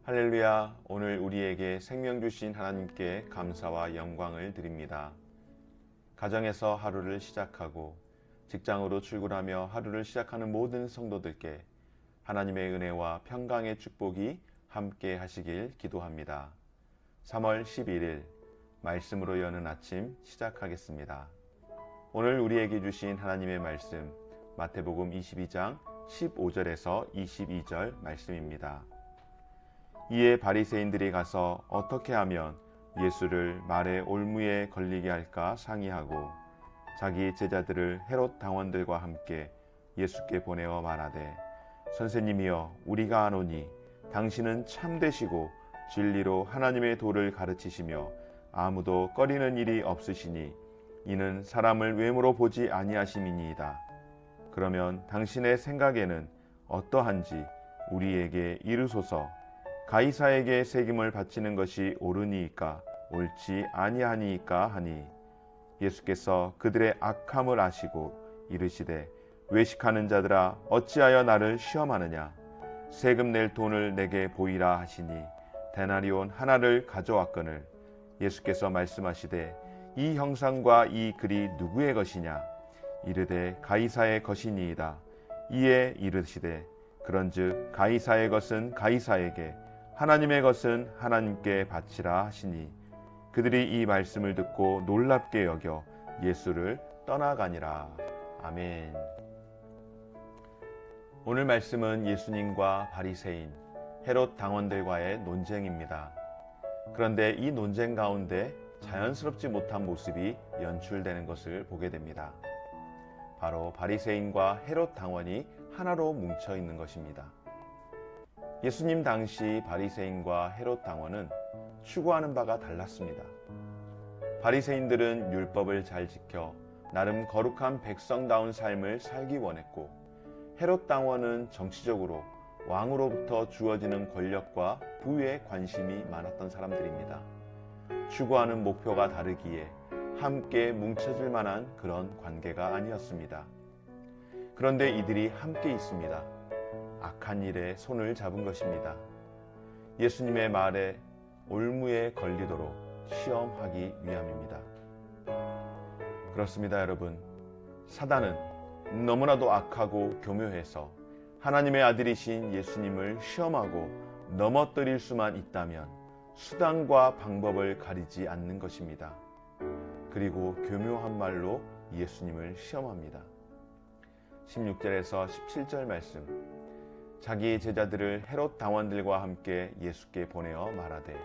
할렐루야. 오늘 우리에게 생명 주신 하나님께 감사와 영광을 드립니다. 가정에서 하루를 시작하고 직장으로 출근하며 하루를 시작하는 모든 성도들께 하나님의 은혜와 평강의 축복이 함께 하시길 기도합니다. 3월 11일 말씀으로 여는 아침 시작하겠습니다. 오늘 우리에게 주신 하나님의 말씀 마태복음 22장 15절에서 22절 말씀입니다. 이에 바리새인들이 가서 어떻게 하면 예수를 말의 올무에 걸리게 할까 상의하고 자기 제자들을 헤롯 당원들과 함께 예수께 보내어 말하되 선생님이여 우리가 아노니 당신은 참되시고 진리로 하나님의 도를 가르치시며 아무도 꺼리는 일이 없으시니 이는 사람을 외모로 보지 아니하심이니이다. 그러면 당신의 생각에는 어떠한지 우리에게 이르소서. 가이사에게 세금을 바치는 것이 옳으니이까 옳지 아니하니이까 하니 예수께서 그들의 악함을 아시고 이르시되 외식하는 자들아 어찌하여 나를 시험하느냐 세금 낼 돈을 내게 보이라 하시니 데나리온 하나를 가져왔거늘 예수께서 말씀하시되 이 형상과 이 글이 누구의 것이냐 이르되 가이사의 것이니이다. 이에 이르시되 그런즉 가이사의 것은 가이사에게 하나님의 것은 하나님께 바치라 하시니 그들이 이 말씀을 듣고 놀랍게 여겨 예수를 떠나가니라. 아멘. 오늘 말씀은 예수님과 바리새인 헤롯 당원들과의 논쟁입니다. 그런데 이 논쟁 가운데 자연스럽지 못한 모습이 연출되는 것을 보게 됩니다. 바로 바리새인과 헤롯 당원이 하나로 뭉쳐 있는 것입니다. 예수님 당시 바리새인과 헤롯 당원은 추구하는 바가 달랐습니다. 바리새인들은 율법을 잘 지켜 나름 거룩한 백성다운 삶을 살기 원했고 헤롯 당원은 정치적으로 왕으로부터 주어지는 권력과 부에 관심이 많았던 사람들입니다. 추구하는 목표가 다르기에 함께 뭉쳐질 만한 그런 관계가 아니었습니다. 그런데 이들이 함께 있습니다. 악한 일에 손을 잡은 것입니다. 예수님의 말에 올무에 걸리도록 시험하기 위함입니다. 그렇습니다, 여러분. 사단은 너무나도 악하고 교묘해서 하나님의 아들이신 예수님을 시험하고 넘어뜨릴 수만 있다면 수단과 방법을 가리지 않는 것입니다. 그리고 교묘한 말로 예수님을 시험합니다. 16절에서 17절 말씀. 자기 제자들을 헤롯 당원들과 함께 예수께 보내어 말하되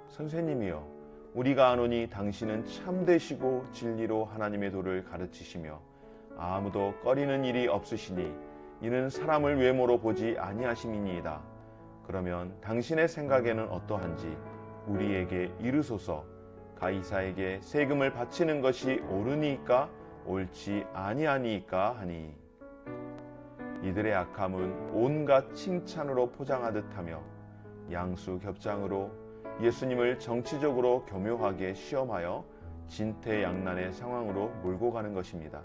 선생님이여 우리가 아노니 당신은 참되시고 진리로 하나님의 도를 가르치시며 아무도 꺼리는 일이 없으시니 이는 사람을 외모로 보지 아니하심이니이다. 그러면 당신의 생각에는 어떠한지 우리에게 이르소서. 가이사에게 세금을 바치는 것이 옳으니까 옳지 아니하니까 하니 이들의 악함은 온갖 칭찬으로 포장하듯 하며 양수겹장으로 예수님을 정치적으로 교묘하게 시험하여 진퇴양난의 상황으로 몰고 가는 것입니다.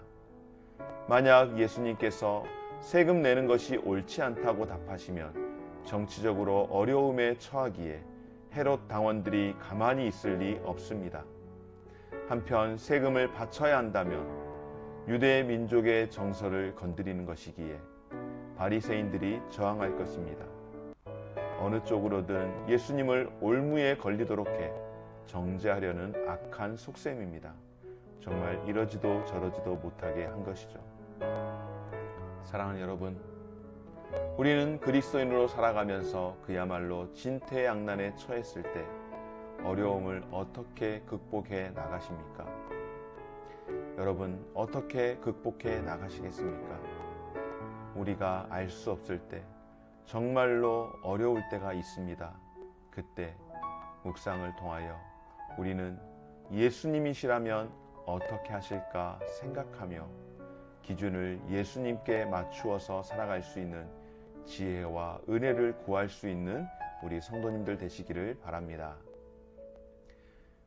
만약 예수님께서 세금 내는 것이 옳지 않다고 답하시면 정치적으로 어려움에 처하기에 헤롯 당원들이 가만히 있을 리 없습니다. 한편 세금을 바쳐야 한다면 유대 민족의 정서를 건드리는 것이기에 바리새인들이 저항할 것입니다. 어느 쪽으로든 예수님을 올무에 걸리도록 해 정죄하려는 악한 속셈입니다. 정말 이러지도 저러지도 못하게 한 것이죠. 사랑하는 여러분, 우리는 그리스도인으로 살아가면서 그야말로 진퇴양난에 처했을 때 어려움을 어떻게 극복해 나가십니까? 여러분, 어떻게 극복해 나가시겠습니까? 우리가 알 수 없을 때, 정말로 어려울 때가 있습니다. 그때 묵상을 통하여 우리는 예수님이시라면 어떻게 하실까 생각하며 기준을 예수님께 맞추어서 살아갈 수 있는 지혜와 은혜를 구할 수 있는 우리 성도님들 되시기를 바랍니다.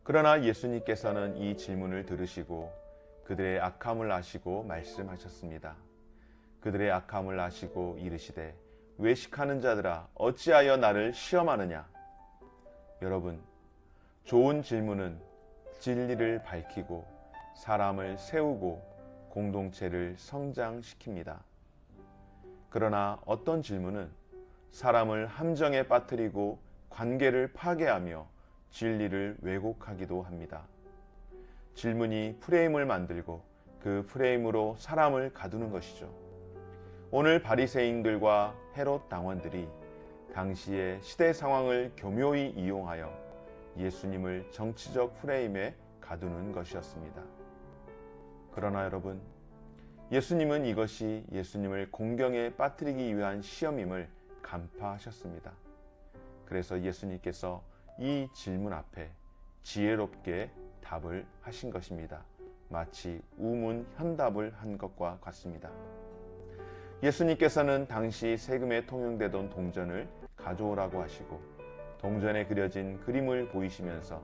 그러나 예수님께서는 이 질문을 들으시고 그들의 악함을 아시고 말씀하셨습니다. 그들의 악함을 아시고 이르시되 외식하는 자들아 어찌하여 나를 시험하느냐 여러분, 좋은 질문은 진리를 밝히고 사람을 세우고 공동체를 성장시킵니다. 그러나 어떤 질문은 사람을 함정에 빠뜨리고 관계를 파괴하며 진리를 왜곡하기도 합니다. 질문이 프레임을 만들고 그 프레임으로 사람을 가두는 것이죠. 오늘 바리새인들과 헤롯 당원들이 당시의 시대 상황을 교묘히 이용하여 예수님을 정치적 프레임에 가두는 것이었습니다. 그러나 여러분, 예수님은 이것이 예수님을 공경에 빠뜨리기 위한 시험임을 간파하셨습니다. 그래서 예수님께서 이 질문 앞에 지혜롭게 답을 하신 것입니다. 마치 우문현답을 한 것과 같습니다. 예수님께서는 당시 세금에 통용되던 동전을 가져오라고 하시고 동전에 그려진 그림을 보이시면서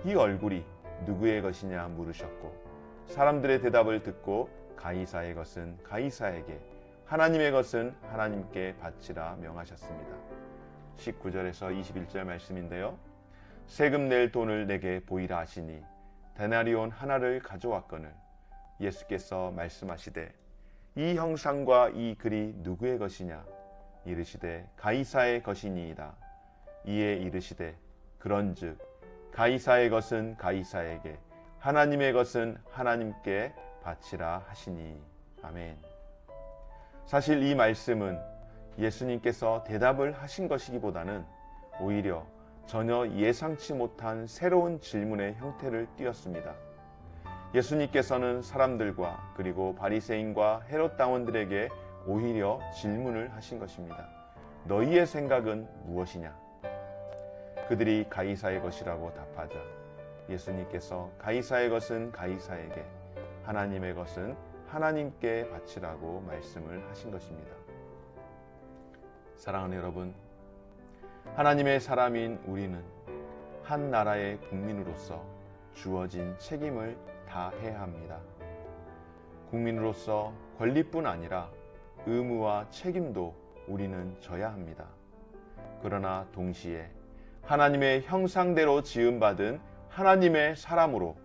이 얼굴이 누구의 것이냐 물으셨고 사람들의 대답을 듣고 가이사의 것은 가이사에게 하나님의 것은 하나님께 바치라 명하셨습니다. 19절에서 21절 말씀인데요. 세금 낼 돈을 내게 보이라 하시니 데나리온 하나를 가져왔거늘 예수께서 말씀하시되 이 형상과 이 글이 누구의 것이냐 이르시되 가이사의 것이니이다. 이에 이르시되 그런즉 가이사의 것은 가이사에게 하나님의 것은 하나님께 바치라 하시니. 아멘. 사실 이 말씀은 예수님께서 대답을 하신 것이기보다는 오히려 전혀 예상치 못한 새로운 질문의 형태를 띠었습니다. 예수님께서는 사람들과 그리고 바리새인과 헤롯 당원들에게 오히려 질문을 하신 것입니다. 너희의 생각은 무엇이냐? 그들이 가이사의 것이라고 답하자 예수님께서 가이사의 것은 가이사에게 하나님의 것은 하나님께 바치라고 말씀을 하신 것입니다. 사랑하는 여러분, 하나님의 사람인 우리는 한 나라의 국민으로서 주어진 책임을 다해야 합니다. 국민으로서 권리뿐 아니라 의무와 책임도 우리는 져야 합니다. 그러나 동시에 하나님의 형상대로 지음받은 하나님의 사람으로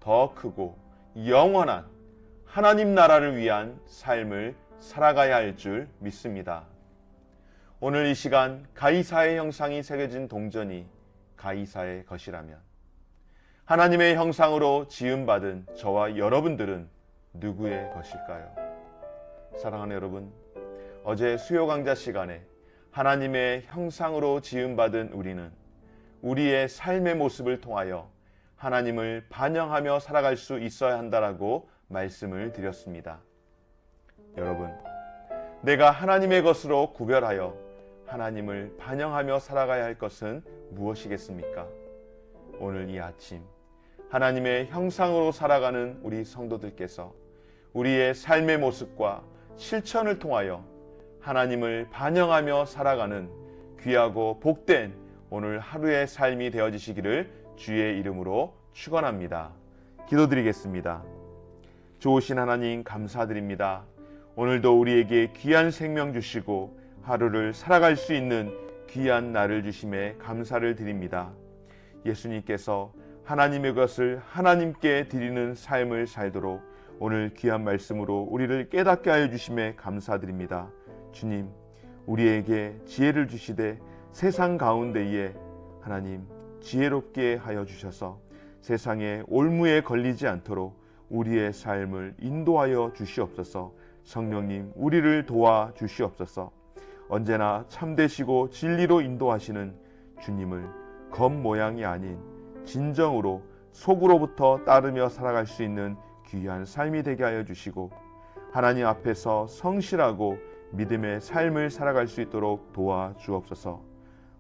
더 크고 영원한 하나님 나라를 위한 삶을 살아가야 할 줄 믿습니다. 오늘 이 시간 가이사의 형상이 새겨진 동전이 가이사의 것이라면 하나님의 형상으로 지음받은 저와 여러분들은 누구의 것일까요? 사랑하는 여러분, 어제 수요 강좌 시간에 하나님의 형상으로 지음받은 우리는 우리의 삶의 모습을 통하여 하나님을 반영하며 살아갈 수 있어야 한다라고 말씀을 드렸습니다. 여러분, 내가 하나님의 것으로 구별하여 하나님을 반영하며 살아가야 할 것은 무엇이겠습니까? 오늘 이 아침 하나님의 형상으로 살아가는 우리 성도들께서 우리의 삶의 모습과 실천을 통하여 하나님을 반영하며 살아가는 귀하고 복된 오늘 하루의 삶이 되어지시기를 주의 이름으로 축원합니다. 기도드리겠습니다. 좋으신 하나님 감사드립니다. 오늘도 우리에게 귀한 생명 주시고 하루를 살아갈 수 있는 귀한 날을 주심에 감사를 드립니다. 예수님께서 하나님의 것을 하나님께 드리는 삶을 살도록 오늘 귀한 말씀으로 우리를 깨닫게 하여 주심에 감사드립니다. 주님, 우리에게 지혜를 주시되 세상 가운데에 하나님 지혜롭게 하여 주셔서 세상의 올무에 걸리지 않도록 우리의 삶을 인도하여 주시옵소서. 성령님, 우리를 도와 주시옵소서. 언제나 참되시고 진리로 인도하시는 주님을 겉모양이 아닌 진정으로 속으로부터 따르며 살아갈 수 있는 귀한 삶이 되게 하여 주시고 하나님 앞에서 성실하고 믿음의 삶을 살아갈 수 있도록 도와주옵소서.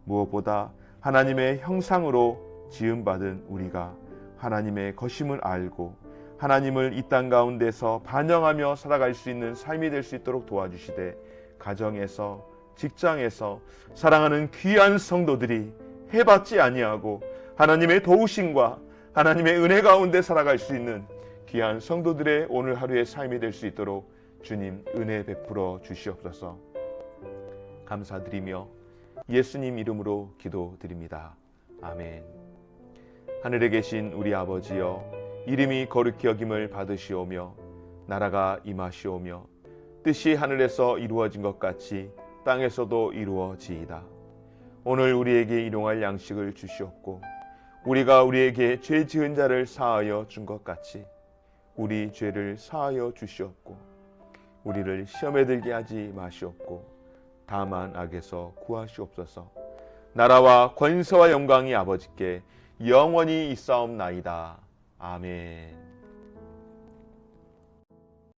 무엇보다 하나님의 형상으로 지음받은 우리가 하나님의 것임을 알고 하나님을 이 땅 가운데서 반영하며 살아갈 수 있는 삶이 될 수 있도록 도와주시되 가정에서 직장에서 사랑하는 귀한 성도들이 해받지 아니하고 하나님의 도우심과 하나님의 은혜 가운데 살아갈 수 있는 귀한 성도들의 오늘 하루의 삶이 될 수 있도록 주님 은혜 베풀어 주시옵소서. 감사드리며 예수님 이름으로 기도드립니다. 아멘. 하늘에 계신 우리 아버지여, 이름이 거룩히 여김을 받으시오며 나라가 임하시오며 뜻이 하늘에서 이루어진 것 같이 땅에서도 이루어지이다. 오늘 우리에게 일용할 양식을 주시옵고 우리가 우리에게 죄 지은 자를 사하여 준 것 같이 우리 죄를 사하여 주시옵고 우리를 시험에 들게 하지 마시옵고 다만 악에서 구하시옵소서. 나라와 권세와 영광이 아버지께 영원히 있사옵나이다. 아멘.